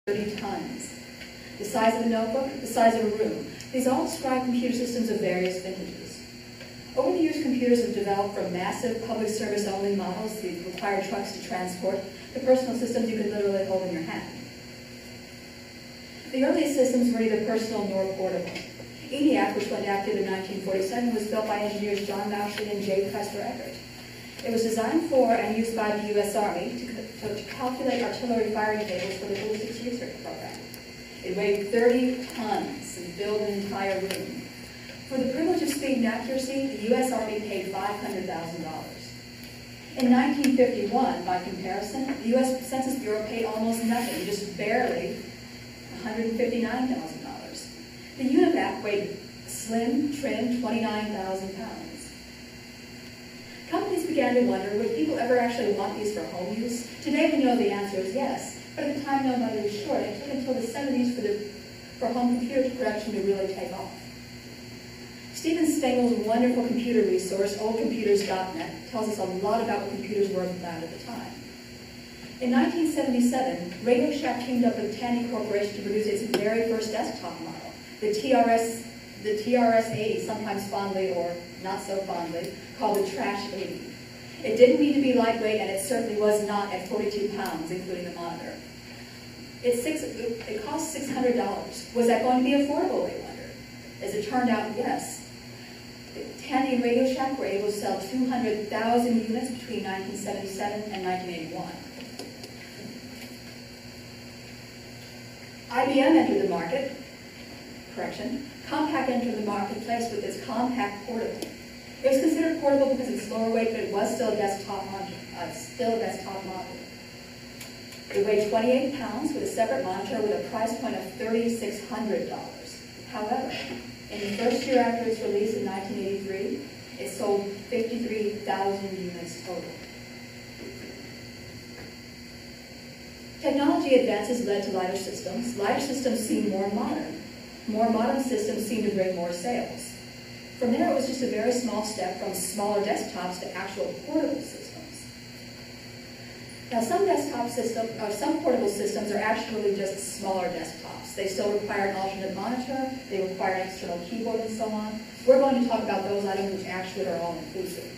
30 tons. The size of a notebook, the size of a room. These all describe computer systems of various vintages. Over the years, computers have developed from massive public service only models that require trucks to transport to personal systems you can literally hold in your hand. The earliest systems were neither personal nor portable. ENIAC, which went active in 1947, was built by engineers John Mauchly and J. Prestor Eckert. It was designed for and used by the U.S. Army to calculate artillery firing tables for the ballistics research program. It weighed 30 tons and filled an entire room. For the privilege of speed and accuracy, the U.S. Army paid $500,000. In 1951, by comparison, the U.S. Census Bureau paid almost nothing, just barely $159,000. The UNIVAC weighed a slim, trim 29,000 pounds. Companies began to wonder, would people ever actually want these for home use? Today we know the answer is yes, but at the time nobody was sure. It took until the 70s for home computer production to really take off. Stephen Stengel's wonderful computer resource, oldcomputers.net, tells us a lot about what computers were about at the time. In 1977, Radio Shack teamed up with Tandy Corporation to produce its very first desktop model, the TRS-80, sometimes fondly or not so fondly, called the Trash 80. It didn't need to be lightweight, and it certainly was not at 42 pounds, including the monitor. It cost $600. Was that going to be affordable, they wondered? As it turned out, yes. Tandy and Radio Shack were able to sell 200,000 units between 1977 and 1981. IBM entered the market. Compaq entered the marketplace with its Compaq Portable. It was considered portable because of its lower weight, but it was still a desktop model. It weighed 28 pounds with a separate monitor with a price point of $3,600. However, in the first year after its release in 1983, it sold 53,000 units total. Technology advances led to lighter systems. Lighter systems seem more modern. More modern systems seem to bring more sales. From there, it was just a very small step from smaller desktops to actual portable systems. Now, some portable systems are actually just smaller desktops. They still require an alternate monitor, they require an external keyboard, and so on. We're going to talk about those items which actually are all-inclusive.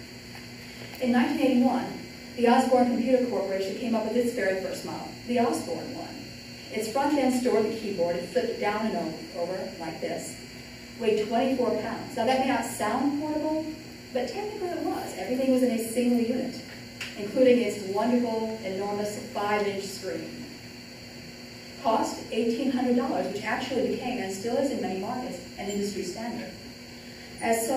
In 1981, the Osborne Computer Corporation came up with its very first model, the Osborne one. Its front end stored the keyboard. It flipped down and over like this. Weighed 24 pounds. Now that may not sound portable, but technically it was. Everything was in a single unit, including its wonderful, enormous 5-inch screen. Cost $1,800, which actually became, and still is in many markets, an industry standard. As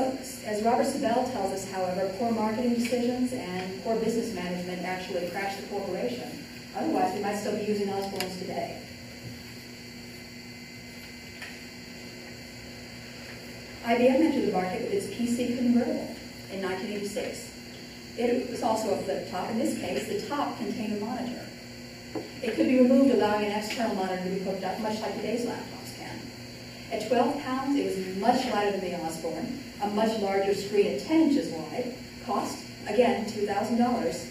Robert Sabell tells us, however, poor marketing decisions and poor business management actually crashed the corporation. Otherwise, we might still be using Osbornes today. IBM entered the market with its PC convertible in 1986. It was also a flip top. In this case, the top contained a monitor. It could be removed, allowing an external monitor to be hooked up, much like today's laptops can. At 12 pounds, it was much lighter than the Osborne, a much larger screen at 10 inches wide. Cost, again, $2,000.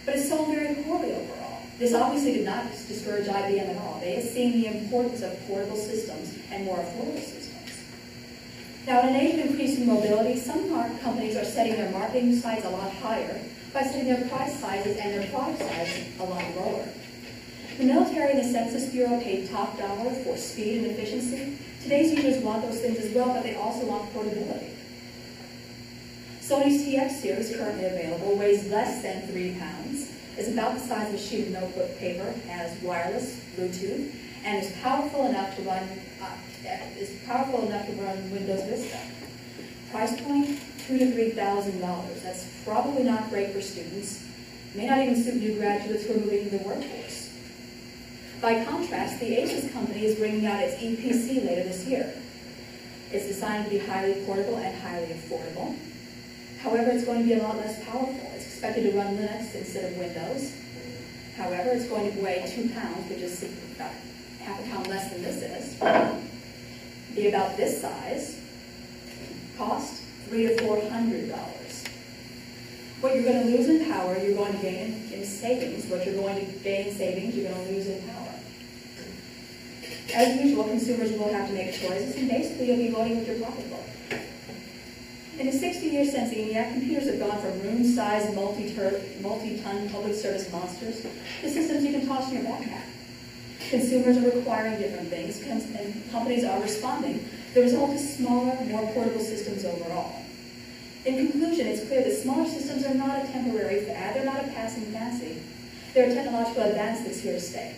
But it sold very poorly overall. This obviously did not discourage IBM at all. They had seen the importance of portable systems and more affordable systems. Now, in an age of increasing mobility, some companies are setting their marketing size a lot higher by setting their price sizes and their product sizes a lot lower. The military and the Census Bureau paid top dollar for speed and efficiency. Today's users want those things as well, but they also want portability. Sony's TX series, currently available, weighs less than 3 pounds, is about the size of a sheet of notebook paper, has wireless, Bluetooth, and is powerful enough to run Windows Vista. Price point, $2,000 to $3,000. That's probably not great for students. May not even suit new graduates who are moving into the workforce. By contrast, the Asus company is bringing out its EPC later this year. It's designed to be highly portable and highly affordable. However, it's going to be a lot less powerful. It's expected to run Linux instead of Windows. However, it's going to weigh 2 pounds, which is about half a pound less than this is. Be about this size. Cost $300 to $400. What you're going to lose in power, you're going to gain in savings. What you're going to gain in savings, you're going to lose in power. As usual, consumers will have to make choices, and basically you'll be voting with your pocketbook. In the 60 years since ENIAC, computers have gone from room-sized, multi-ton public service monsters to systems you can toss in your backpack. Consumers are requiring different things, and companies are responding. The result is smaller, more portable systems overall. In conclusion, it's clear that smaller systems are not a temporary fad, they're not a passing fancy. They're a technological advance that's here to stay.